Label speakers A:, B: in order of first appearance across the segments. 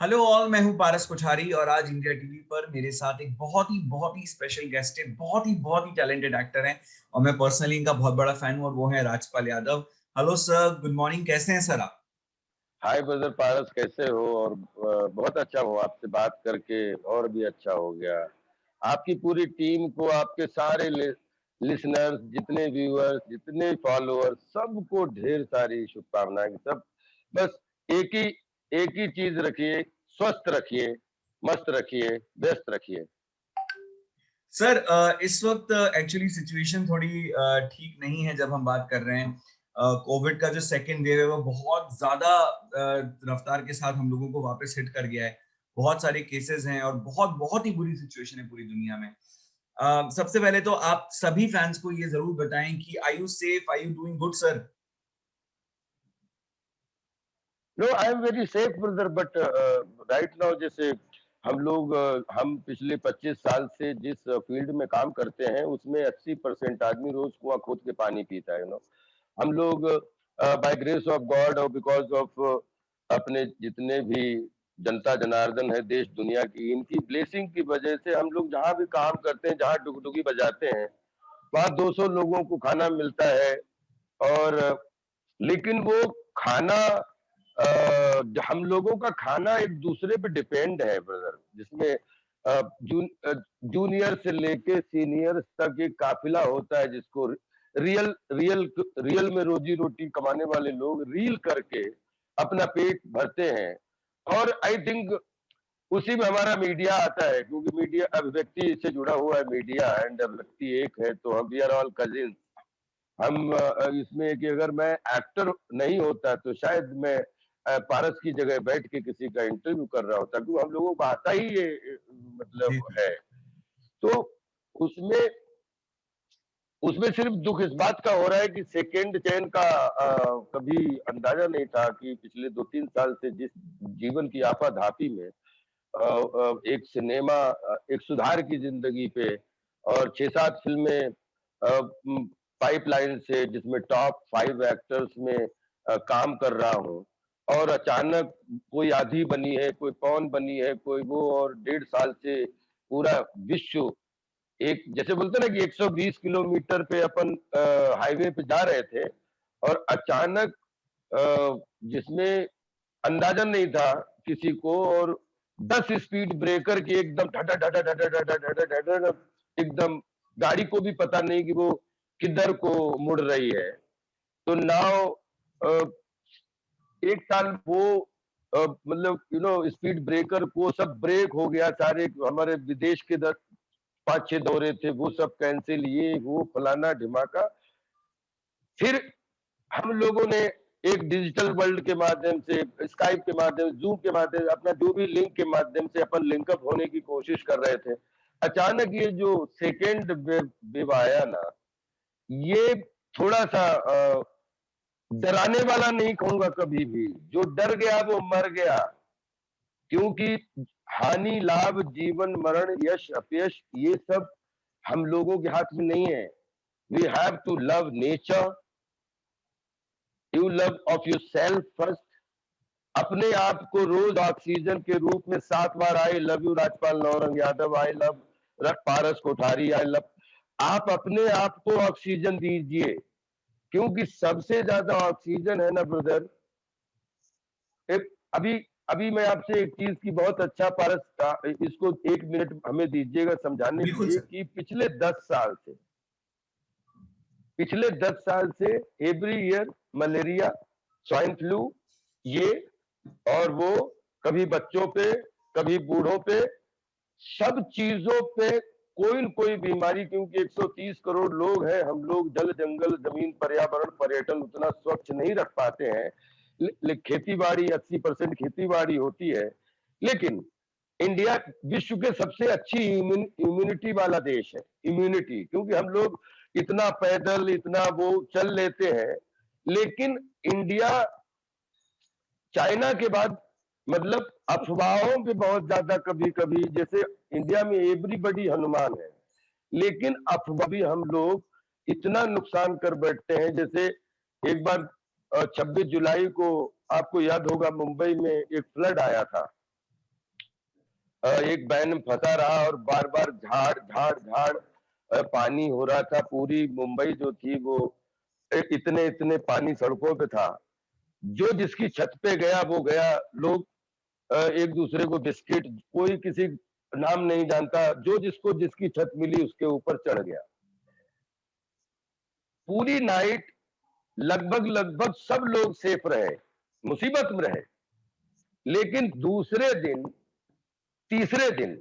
A: Hello all, मैं हूं पारस कोठारी और आज इंडिया टीवी पर मेरे साथ एक बहुत ही स्पेशल गेस्ट है। बहुत ही टैलेंटेड एक्टर हैं और मैं पर्सनली इनका बहुत बड़ा फैन हूं और वो है Rajpal Yadav. Hello sir, good morning, कैसे हैं सर आप?
B: हाय ब्रदर पारस, कैसे हो? और बहुत अच्छा हुआ आपसे बात करके, और भी अच्छा हो गया। आपकी पूरी टीम को, आपके सारे लिसनर्स, जितने व्यूअर्स, जितने फॉलोअर्स, सबको ढेर सारी शुभकामनाएं। सब बस एक ही चीज रखिए, स्वस्थ रखिए, मस्त रखिए, व्यस्त रखिए।
A: सर, इस वक्त एक्चुअली सिचुएशन थोड़ी ठीक नहीं है जब हम बात कर रहे हैं। कोविड का जो सेकेंड वेव है वो बहुत ज्यादा रफ्तार के साथ हम लोगों को वापस हिट कर गया है। बहुत सारे केसेस हैं और बहुत बहुत ही बुरी सिचुएशन है पूरी दुनिया में। सबसे पहले तो आप सभी फैंस को ये जरूर बताएं कि are you safe, are you doing good sir?
B: No, I am very safe brother, but right now जैसे हम पिछले 25 साल से जिस फील्ड में काम करते हैं उसमें 80% आदमी रोज कुआं खोद के पानी पीता है। हम लोग बाय ग्रेस ऑफ गॉड और बिकॉज ऑफ अपने जितने भी जनता जनार्दन है देश दुनिया की, इनकी ब्लेसिंग की वजह से हम लोग जहाँ भी काम करते हैं, जहाँ डुगडुगी बजाते हैं, वहाँ 200 लोगों को खाना मिलता है। और लेकिन वो खाना, हम लोगों का खाना एक दूसरे पे डिपेंड है ब्रदर, जिसमें जूनियर से लेके सीनियर तक एक काफिला होता है, जिसको रियल रियल रियल में रोजी रोटी कमाने वाले लोग रील करके अपना पेट भरते हैं। और आई थिंक उसी में हमारा मीडिया आता है, क्योंकि मीडिया अभिव्यक्ति से जुड़ा हुआ है। मीडिया एंड अभिव्यक्ति एक है, तो हम वी आर ऑल कजिन। हम इसमें कि अगर मैं एक्टर नहीं होता तो शायद मैं पारस की जगह बैठ के किसी का इंटरव्यू कर रहा होता, क्योंकि हम लोगों को आता ही ये
A: जी
B: मतलब है। तो उसमें उसमें सिर्फ दुख इस बात का हो रहा है कि सेकेंड चैन का कभी अंदाजा नहीं था कि पिछले 2-3 साल से जिस जीवन की आपाधापी में एक सिनेमा, एक सुधार की जिंदगी पे, और 6-7 फिल्में पाइपलाइन से, जिसमें टॉप 5 एक्टर्स में काम कर रहा हूँ। और अचानक कोई आधी बनी है, कोई पवन बनी है, कोई वो, और 1.5 साल से पूरा विश्व एक, जैसे बोलते ना कि 120 किलोमीटर पे अपन हाईवे पे जा रहे थे, और अचानक जिसमें अंदाजा नहीं था किसी को, और 10 स्पीड ब्रेकर की एकदम ढटा ढटा ढटा ढटा ढटा ढटा, एकदम गाड़ी को भी पता नहीं कि वो किधर को मुड़ रही है। तो नाउ 1 साल वो मतलब स्पीड ब्रेकर को सब ब्रेक हो गया, सारे हमारे विदेश के 5-6 दौरे थे वो सब कैंसिल, ये वो फलाना ढिमाका। फिर हम लोगों ने एक डिजिटल वर्ल्ड के माध्यम से, स्काइप के माध्यम से, जूम के माध्यम से, अपना जो भी लिंक के माध्यम से अपन लिंकअप होने की कोशिश कर रहे थे। अचानक ये जो सेकेंड वेव आया ना, ये थोड़ा सा डराने वाला नहीं कहूंगा कभी भी। जो डर गया वो मर गया, क्योंकि हानि लाभ, जीवन मरण, यश अपयश, ये सब हम लोगों के हाथ में नहीं है। We have to love nature, you love of your self first. अपने आप को रोज ऑक्सीजन के रूप में 7 बार I love you Rajpal Naurang Yadav, I love Paras Kothari, I love. आप अपने आप को ऑक्सीजन दीजिए, क्योंकि सबसे ज्यादा ऑक्सीजन है ना ब्रदर। एक अभी अभी मैं आपसे एक चीज की बहुत अच्छा पारस इसको 1 मिनट हमें दीजिएगा समझाने के
A: बिल्कुल
B: लिए
A: सर।
B: कि पिछले 10 साल से every year malaria, swine flu, ये, और वो कभी बच्चों पे, कभी बूढ़ों पे, सब चीजों पे कोई न कोई बीमारी, क्योंकि 130 करोड़ लोग हैं। हम लोग जल जंगल जमीन पर्यावरण पर्यटन उतना स्वच्छ नहीं रख पाते हैं। खेती बाड़ी 80% खेती बाड़ी होती है, लेकिन इंडिया विश्व के सबसे अच्छी इम्यूनिटी वाला देश है। इम्यूनिटी, क्योंकि हम लोग इतना पैदल, इतना वो चल लेते हैं। लेकिन इंडिया चाइना के बाद, मतलब अफवाहों पे बहुत ज्यादा, कभी कभी जैसे इंडिया में एवरीबडी हनुमान है, लेकिन अफवाह भी हम लोग इतना नुकसान कर बैठते हैं। जैसे एक बार 26 जुलाई को आपको याद होगा मुंबई में एक फ्लड आया था, एक वैन में फंसा रहा और बार बार झाड़ झाड़ झाड़ पानी हो रहा था। पूरी मुंबई जो थी वो इतने इतने पानी सड़कों पे था। जो जिसकी छत पे गया वो गया। लोग एक दूसरे को बिस्किट, कोई किसी नाम नहीं जानता, जो जिसको जिसकी छत मिली उसके ऊपर चढ़ गया। पूरी नाइट लगभग लगभग सब लोग सेफ रहे, मुसीबत में रहे। लेकिन दूसरे दिन, तीसरे दिन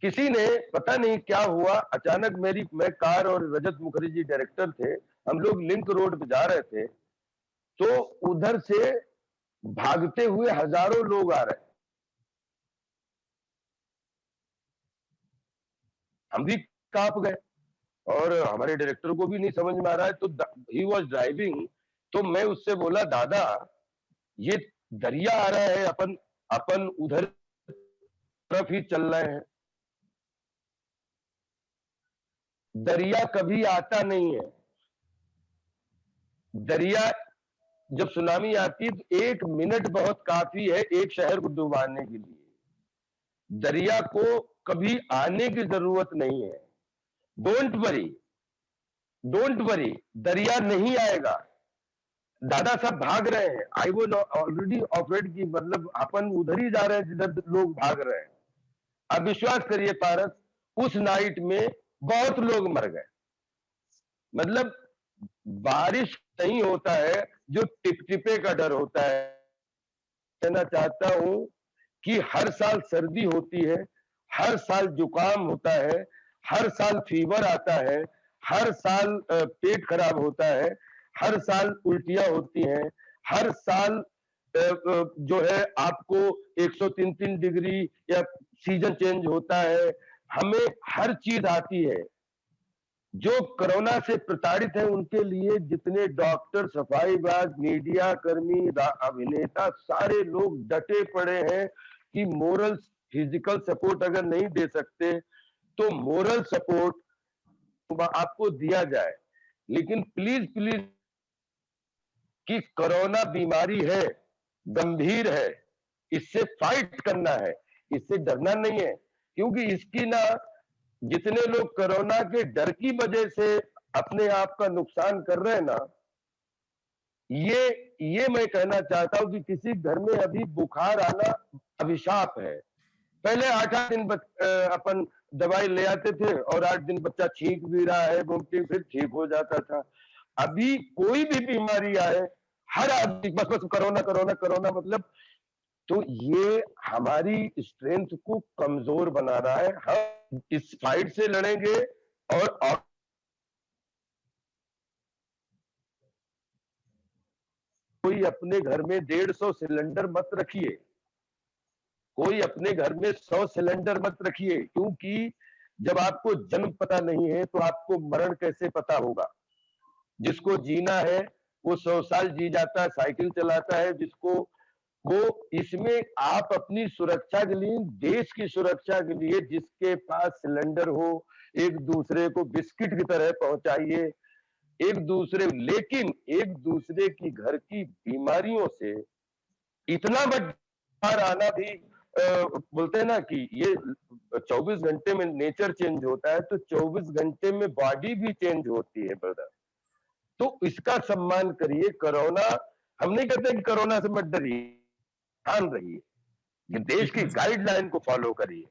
B: किसी ने, पता नहीं क्या हुआ, अचानक मैं कार, और रजत मुखर्जी डायरेक्टर थे, हम लोग लिंक रोड पे जा रहे थे, तो उधर से भागते हुए हजारों लोग आ रहे हैं। हम भी कांप गए और हमारे डायरेक्टर को भी नहीं समझ में आ रहा है। तो ही वॉज ड्राइविंग, तो मैं उससे बोला, दादा ये दरिया आ रहा है, अपन अपन उधर तरफ ही चल रहे हैं। दरिया कभी आता नहीं है। दरिया जब सुनामी आती है तो 1 मिनट बहुत काफी है एक शहर को डुबाने के लिए। दरिया को कभी आने की जरूरत नहीं है। डोंट वरी, डोंट वरी, दरिया नहीं आएगा। दादा साहब भाग रहे हैं। आई वॉज ऑलरेडी ऑफरेड की, मतलब अपन उधर ही जा रहे हैं जिधर लोग भाग रहे हैं। अब विश्वास करिए पारस, उस नाइट में बहुत लोग मर गए। मतलब बारिश नहीं होता है, जो टिपटिपे का डर होता है। कहना चाहता हूं कि हर साल सर्दी होती है, हर साल जुकाम होता है, हर साल फीवर आता है, हर साल पेट खराब होता है, हर साल उल्टियां होती हैं, हर साल जो है आपको 103 डिग्री या सीजन चेंज होता है। हमें हर चीज आती है। जो कोरोना से प्रताड़ित है उनके लिए जितने डॉक्टर, सफाईबाज, मीडिया कर्मी, अभिनेता, सारे लोग डटे पड़े हैं कि मोरल फिजिकल सपोर्ट अगर नहीं दे सकते तो मोरल सपोर्ट आपको दिया जाए। लेकिन प्लीज प्लीज, कि कोरोना बीमारी है, गंभीर है, इससे फाइट करना है, इससे डरना नहीं है। क्योंकि इसकी ना, जितने लोग कोरोना के डर की वजह से अपने आप का नुकसान कर रहे हैं ना, ये मैं कहना चाहता हूं कि किसी घर में अभी बुखार आना अभिशाप है। पहले 8-8 दिन अपन दवाई ले आते थे और 8 दिन बच्चा छींक भी रहा है, घूमते फिर ठीक हो जाता था। अभी कोई भी बीमारी आए, हर आदमी बस बस कोरोना कोरोना कोरोना, मतलब तो ये हमारी स्ट्रेंथ को कमजोर बना रहा है। हम इस फाइट से लड़ेंगे और कोई अपने घर में 150 सिलेंडर मत रखिए, कोई अपने घर में 100 सिलेंडर मत रखिए, क्योंकि जब आपको जन्म पता नहीं है तो आपको मरण कैसे पता होगा। जिसको जीना है वो 100 साल जी जाता है, साइकिल चलाता है। जिसको वो, इसमें आप अपनी सुरक्षा के लिए, देश की सुरक्षा के लिए जिसके पास सिलेंडर हो, एक दूसरे को बिस्किट की तरह पहुंचाइए, एक दूसरे, लेकिन एक दूसरे की घर की बीमारियों से इतना बाहर आना भी, बोलते हैं ना कि ये 24 घंटे में नेचर चेंज होता है, तो 24 घंटे में बॉडी भी चेंज होती है ब्रदर। तो इसका सम्मान करिए। कोरोना, हम नहीं कहते कि कोरोना से मत डरिए, ध्यान रहिए, कि देश की
A: बिल्कुल सर,
B: गाइडलाइन को फॉलो करिए।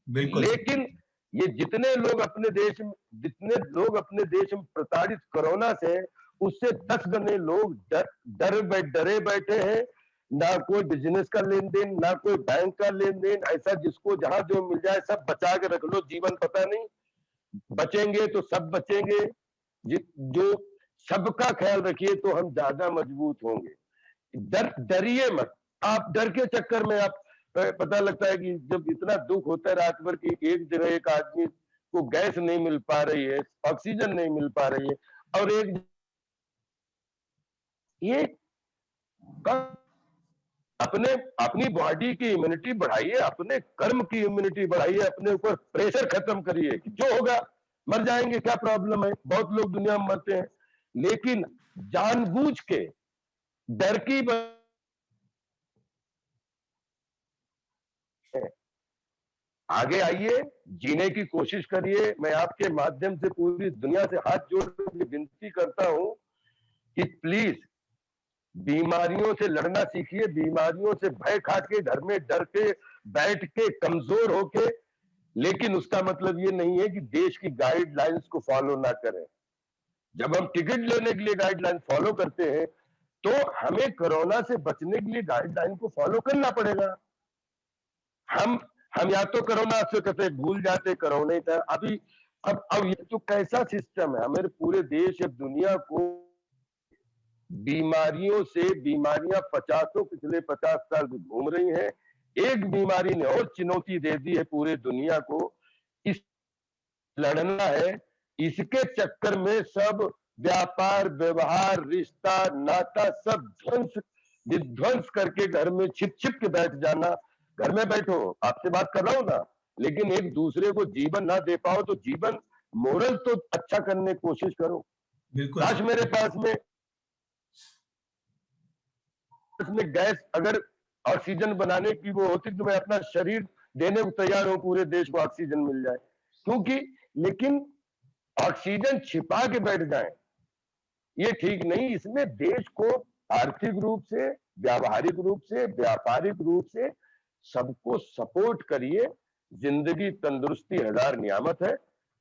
A: बिल्कुल सर।
B: लेकिन ये जितने लोग अपने देश में, जितने लोग अपने देश में प्रताड़ित कोरोना से, उससे 10 गने लोग डरे बैठे हैं। ना कोई बिजनेस का लेन देन, ना कोई बैंक का लेन देन, ऐसा जिसको जहां जो मिल जाए सब बचा के रख लो, जीवन पता नहीं। बचेंगे तो सब बचेंगे। जो सबका ख्याल रखिए तो हम ज्यादा मजबूत होंगे। डरिए मत। आप डर के चक्कर में आप, पता लगता है कि जब इतना दुख होता है रात भर की, एक जगह एक आदमी को गैस नहीं मिल पा रही है, ऑक्सीजन नहीं मिल पा रही है, और एक ये अपने, अपनी बॉडी की इम्यूनिटी बढ़ाइए, अपने कर्म की इम्यूनिटी बढ़ाइए, अपने ऊपर प्रेशर खत्म करिए कि जो होगा, मर जाएंगे, क्या प्रॉब्लम है, बहुत लोग दुनिया में मरते हैं। लेकिन जानबूझ के डर की आगे आइए, जीने की कोशिश करिए। मैं आपके माध्यम से पूरी दुनिया से हाथ जोड़ के विनती करता हूं कि प्लीज बीमारियों से लड़ना सीखिए, बीमारियों से भय खा के घर में डर के बैठ के कमजोर होके, लेकिन उसका मतलब ये नहीं है कि देश की गाइडलाइंस को फॉलो ना करें। जब हम टिकट लेने के लिए गाइडलाइन फॉलो करते हैं तो हमें कोरोना से बचने के लिए गाइडलाइन को फॉलो करना पड़ेगा। हम हम या तो कोरोना से कहते भूल जाते कोरोना ही था। अभी अब ये तो कैसा सिस्टम है, हमारे पूरे देश या दुनिया को बीमारियों से बीमारियां पचासों पिछले 50 साल से घूम रही हैं। एक बीमारी ने और चुनौती दे दी है पूरे दुनिया को, इस लड़ना है। इसके चक्कर में सब व्यापार व्यवहार रिश्ता नाता सब विध्वंस करके घर में छिप छिप के बैठ जाना। घर में बैठो, आपसे बात कर रहा हूं ना, लेकिन एक दूसरे को जीवन ना दे पाओ तो जीवन मोरल तो अच्छा करने की कोशिश करो।
A: बिल्कुल
B: काश
A: सर।
B: मेरे पास में गैस अगर ऑक्सीजन बनाने की वो होती तो मैं अपना शरीर देने को तैयार हूं, पूरे देश को ऑक्सीजन मिल जाए। क्योंकि लेकिन ऑक्सीजन छिपा के बैठ जाए ये ठीक नहीं। इसमें देश को आर्थिक रूप से, व्यावहारिक रूप से, व्यापारिक रूप से सबको सपोर्ट करिए। जिंदगी तंदुरुस्ती हजार नियामत है।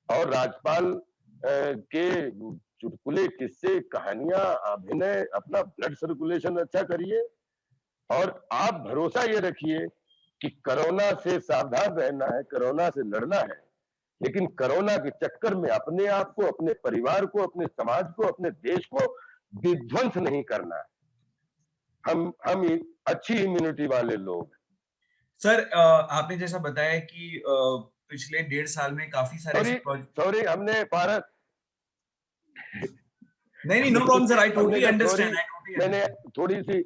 B: और राज्यपाल के चुटकुले किस्से कहानियां अभिनय अपना ब्लड सर्कुलेशन अच्छा करिए। और आप भरोसा ये रखिए कि कोरोना से सावधान रहना है, कोरोना से लड़ना है, लेकिन कोरोना के चक्कर में अपने आप को, अपने परिवार को, अपने समाज को, अपने देश को विध्वंस नहीं करना है। हम अच्छी इम्यूनिटी वाले लोग।
A: सर आपने जैसा बताया कि पिछले 1.5 साल में काफी सारे
B: सॉरी
A: ऐसे प्रोजेक्ट।
B: सॉरी हमने भारत
A: नहीं नहीं, नो प्रॉब्लम सर, आई
B: हमने
A: टोटली
B: कहा सॉरी।
A: अंडरस्टैंड, आई टोटली
B: मैंने
A: अंडरस्टैंड।
B: थोड़ी सी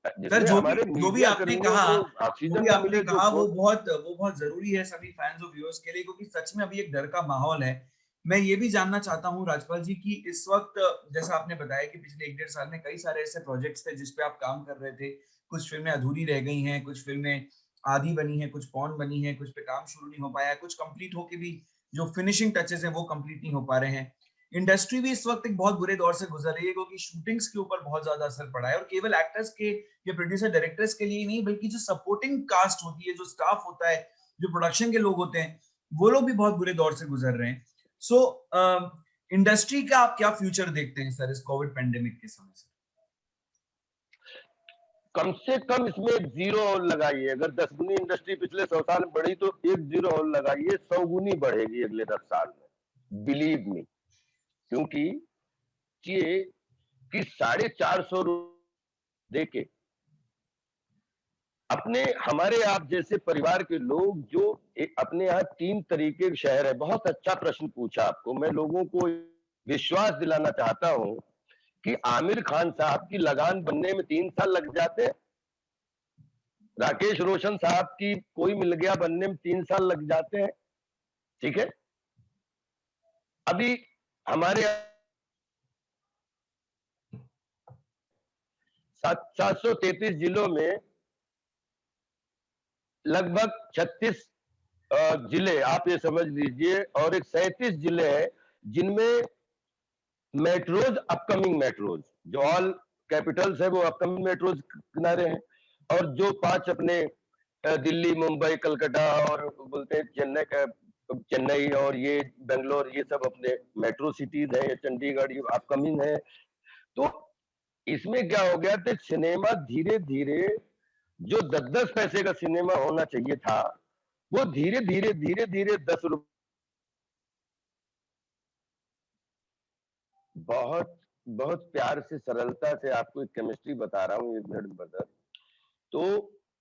A: सर
B: जिसमें हमारे
A: जो भी
B: मीडिया
A: आपने
B: कर्मियों
A: कहा,
B: को
A: जो भी
B: ऑक्सीजन ना
A: आपने
B: मिले जो
A: कहा वो बहुत जरूरी है सभी फैंस और व्यूअर्स के लिए, क्योंकि सच में अभी एक डर का माहौल है। मैं ये भी जानना चाहता हूँ राजपाल जी कि इस वक्त, जैसा आपने बताया कि पिछले 1.5 साल में कई सारे ऐसे प्रोजेक्ट्स थे जिस पे आप काम कर रहे थे, कुछ फिल्में अधूरी रह गई हैं, कुछ फिल्में आधी बनी है, कुछ पौन बनी है, कुछ पे काम शुरू नहीं हो पाया, कुछ कंप्लीट होके भी जो फिनिशिंग टचेस हैं वो कंप्लीट नहीं हो पा रहे हैं। इंडस्ट्री भी इस वक्त एक बहुत बुरे दौर से गुजर रही है, क्योंकि शूटिंग्स के ऊपर बहुत ज्यादा असर पड़ा है, और केवल एक्टर्स के या प्रोड्यूसर डायरेक्टर्स के लिए ही नहीं, बल्कि जो सपोर्टिंग कास्ट होती है, जो स्टाफ होता है, जो प्रोडक्शन के लोग होते हैं, वो लोग भी बहुत बुरे दौर से गुजर रहे हैं। सो इंडस्ट्री का आप क्या फ्यूचर देखते हैं सर इस कोविड पेंडेमिक के समय से?
B: कम से कम इसमें एक जीरो और लगाइए। अगर 10 गुनी इंडस्ट्री पिछले 100 साल में बढ़ी तो एक जीरो और लगाइए, 100 गुनी बढ़ेगी अगले 10 साल में, बिलीव मी। क्योंकि ये कि 450 देके अपने हमारे आप जैसे परिवार के लोग जो अपने यहाँ 3 तरीके के शहर है। बहुत अच्छा प्रश्न पूछा आपको। मैं लोगों को विश्वास दिलाना चाहता हूं कि आमिर खान साहब की लगान बनने में 3 साल लग जाते हैं, राकेश रोशन साहब की कोई मिल गया बनने में 3 साल लग जाते हैं। ठीक है, अभी हमारे 733 जिलों में लगभग 36 जिले आप ये समझ लीजिए, और एक 37 जिले हैं जिनमें मेट्रोज, अपकमिंग मेट्रोज, जो ऑल कैपिटल्स है वो अपकमिंग मेट्रोज किनारे हैं। और जो 5 अपने दिल्ली मुंबई कलकत्ता और बोलते हैं चेन्नई और ये बेंगलोर, ये सब अपने मेट्रो सिटीज है, चंडीगढ़ ये अपकमिंग है। तो इसमें क्या हो गया था, सिनेमा धीरे धीरे जो 10-10 पैसे का सिनेमा होना चाहिए था वो धीरे धीरे धीरे धीरे 10 रुपए। बहुत बहुत प्यार से सरलता से आपको एक केमिस्ट्री बता रहा हूँ, 1 मिनट ब्रदर। तो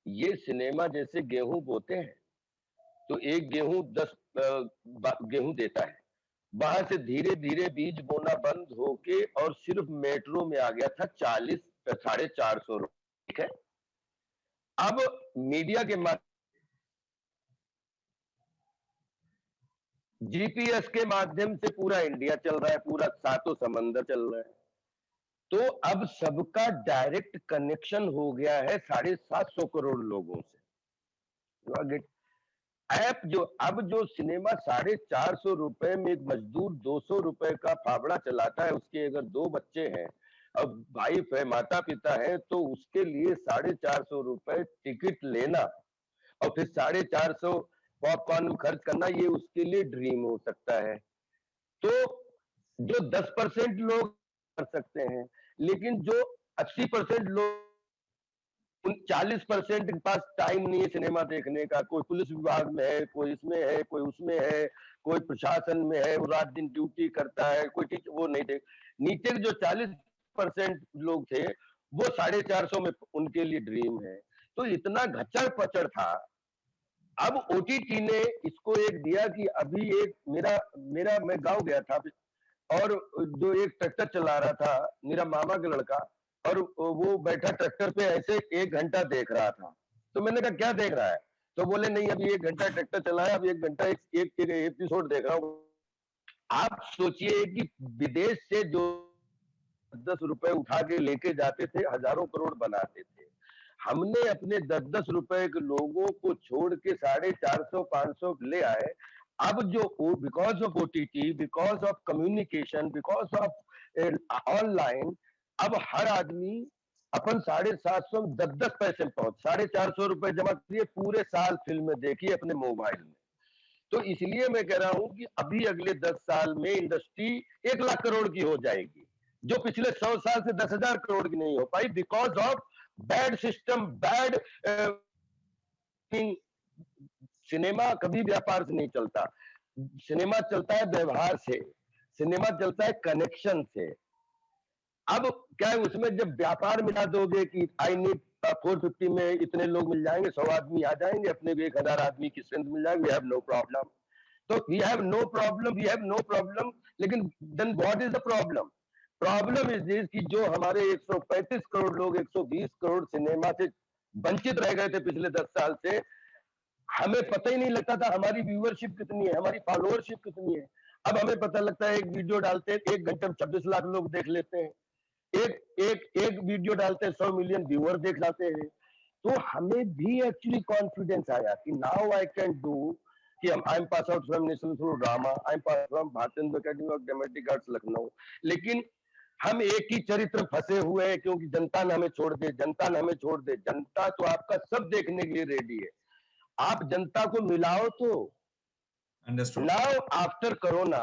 B: ये सिनेमा जैसे गेहूं बोते हैं तो एक गेहूं 10 गेहूं देता है, वहां से धीरे धीरे बीज बोना बंद होके और सिर्फ मेट्रो में आ गया था 40 450 रुपए। ठीक है, अब मीडिया के माध्यम, जीपीएस के माध्यम से पूरा इंडिया चल रहा है, पूरा सातों समंदर चल रहा है। तो अब सबका डायरेक्ट कनेक्शन हो गया है 750 करोड़ लोगों से। ऐप जो अब जो सिनेमा 450 रुपए में एक मजदूर 200 रुपए का फावड़ा चलाता है, उसके अगर 2 बच्चे हैं, अब वाइफ है, माता पिता है, तो उसके लिए 450 रुपए टिकट लेना और फिर 450 पॉपकॉर्न खर्च करना, ये उसके लिए ड्रीम हो सकता है। तो जो 10% लोग कर सकते हैं, लेकिन जो 80% लोग, उन 40% के पास टाइम नहीं है सिनेमा देखने का। कोई पुलिस विभाग में है, कोई इसमें है, कोई उसमें है, कोई प्रशासन में है, वो रात दिन ड्यूटी करता है, कोई टीचर, वो नहीं देख। नीचे के जो 40% लोग थे, वो 450 में उनके लिए ड्रीम है। तो इतना घचड़ पचड़ था। अब ओटीटी ने इसको एक दिया कि अभी एक मेरा मेरा मैं गांव गया था, और जो एक ट्रैक्टर चला रहा था, मेरा मामा का लड़का, और वो बैठा ट्रैक्टर पे ऐसे 1 घंटा देख रहा था। तो मैंने कहा क्या देख रहा है? तो बोले नहीं, अभी 1 घंटा ट्रैक्टर चलाया, अभी 1 घंटा एक एपिसोड देख रहा हूँ। आप सोचिए कि विदेश से जो 10 रुपए उठा के लेके जाते थे, हजारों करोड़ बनाते थे। हमने अपने 10-10 रुपए के लोगों को छोड़ के 450 500 ले आए। अब जो because of OTT, because of communication, because of online, अब हर आदमी अपन 750 10-10 पैसे में पहुंच, 450 रुपए जमा करिए, पूरे साल फिल्में देखिए अपने मोबाइल में। तो इसलिए मैं कह रहा हूं कि अभी अगले 10 साल में इंडस्ट्री 1 लाख करोड़ की हो जाएगी, जो पिछले 100 साल से 10,000 करोड़ की नहीं हो पाई, because of bad system, bad. Cinema कभी व्यापार से नहीं चलता। सिनेमा चलता है व्यवहार से, सिनेमा चलता है कनेक्शन से। अब क्या है, उसमें जब व्यापार मिला दोगे कि आई नीड 450 में इतने लोग मिल जाएंगे, 100 आदमी आ जाएंगे, अपने को 1,000 आदमी की स्ट्रेंथ मिल जाएगी, वी हैव नो प्रॉब्लम। तो we have no problem, we have no problem. लेकिन then what is the problem? Problem is this कि जो हमारे 135 करोड़ लोग 120 करोड़ सिनेमा से वंचित रह गए थे पिछले 10 साल से, हमें पता ही नहीं लगता था हमारी व्यूअरशिप कितनी है, हमारी फॉलोअरशिप कितनी है। अब हमें पता लगता है, एक वीडियो डालते हैं 1 घंटे में 26 लाख लोग देख लेते हैं। एक वीडियो डालते हैं 100 मिलियन व्यूअर देख जाते हैं। तो हमें भी एक्चुअली कॉन्फिडेंस आया कि नाउ आई कैन डू, कि I am pass out from national through drama, I am pass from Bharatiya academy of dramatic arts Lucknow. लेकिन हम एक ही चरित्र फंसे हुए हैं, क्योंकि जनता ने हमें छोड़ दे, जनता ने हमें छोड़ दे। जनता तो आपका सब देखने के लिए रेडी है, आप जनता को मिलाओ तो।
A: अंडरस्टूड।
B: नाउ आफ्टर कोरोना,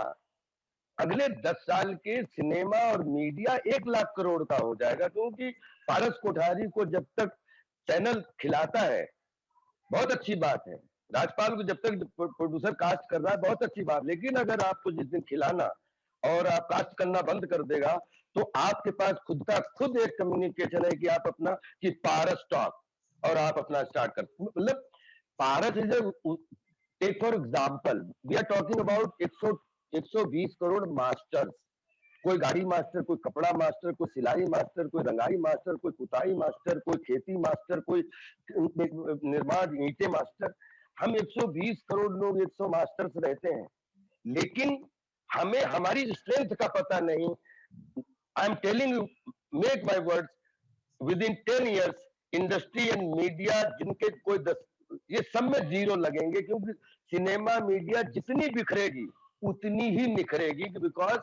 B: अगले 10 साल के सिनेमा और मीडिया 1 लाख करोड़ का हो जाएगा, क्योंकि पारस कोठारी को जब तक चैनल खिलाता है, बहुत अच्छी बात है। राजपाल को जब तक प्रोड्यूसर कास्ट कर रहा है, बहुत अच्छी बात। लेकिन अगर आपको जिस दिन खिलाना और आप कास्ट करना बंद कर देगा, तो आपके पास खुद का खुद एक कम्युनिकेशन है कि आप अपना, कि पारस टॉक, और आप अपना स्टार्ट कर, मतलब Paras is, take for example, we are talking about 120 crore masters. कोई गाड़ी मास्टर, कोई कपड़ा मास्टर, कोई सिलाई मास्टर, कोई रंगाई मास्टर, कोई पुताई मास्टर, कोई खेती मास्टर, कोई निर्माण ईंटे मास्टर। हम 120 करोड़ लोग 100 मास्टर्स रहते हैं, लेकिन हमें हमारी स्ट्रेंथ का पता नहीं। I am telling you, make my words, with in 10 years industry and media, जिनके कोई 10, ये सब में जीरो लगेंगे, क्योंकि सिनेमा मीडिया जितनी बिखरेगी उतनी ही निखरेगी, बिकॉज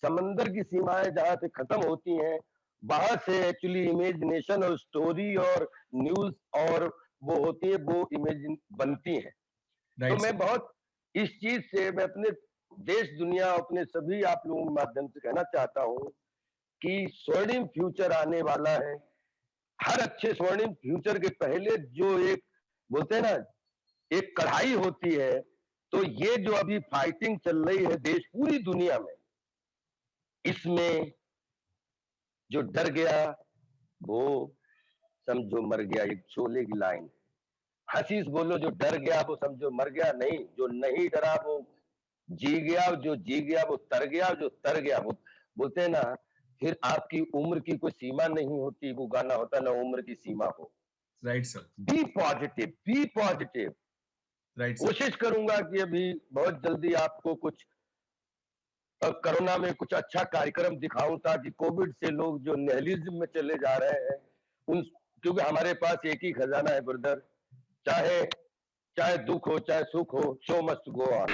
B: समंदर की सीमाएं जहां से खत्म होती हैं, वहां से एक्चुअली इमेजिनेशन और स्टोरी और न्यूज और वो होती है, वो इमेजिन बनती है। तो
A: राइट
B: मैं
A: सर।
B: बहुत इस चीज से मैं अपने देश दुनिया, अपने सभी आप लोगों के माध्यम से कहना चाहता हूँ कि स्वर्णिम फ्यूचर आने वाला है। हर अच्छे स्वर्णिम फ्यूचर के पहले जो एक बोलते हैं ना, एक कढ़ाई होती है, तो ये जो अभी फाइटिंग चल रही है देश पूरी दुनिया में, इसमें जो डर गया वो समझो मर गया, एक शोले की लाइन। हसीस बोलो, जो डर गया वो समझो मर गया। नहीं, जो नहीं डरा वो जी गया, जो जी गया वो तर गया, जो तर गया वो, बोलते हैं ना, फिर आपकी उम्र की कोई सीमा नहीं होती, वो गाना होता ना, उम्र की सीमा हो।
A: Right sir.
B: Be positive, be positive.
A: Right sir.
B: कोशिश करूंगा कि अभी बहुत जल्दी आपको कुछ कोरोना में कुछ अच्छा कार्यक्रम दिखाऊं ताकि कोविड से लोग जो निहिलिज्म में चले जा रहे हैं उन, क्योंकि हमारे पास एक ही खजाना है ब्रदर, चाहे चाहे दुख हो चाहे सुख हो, शो मस्ट गो ऑन।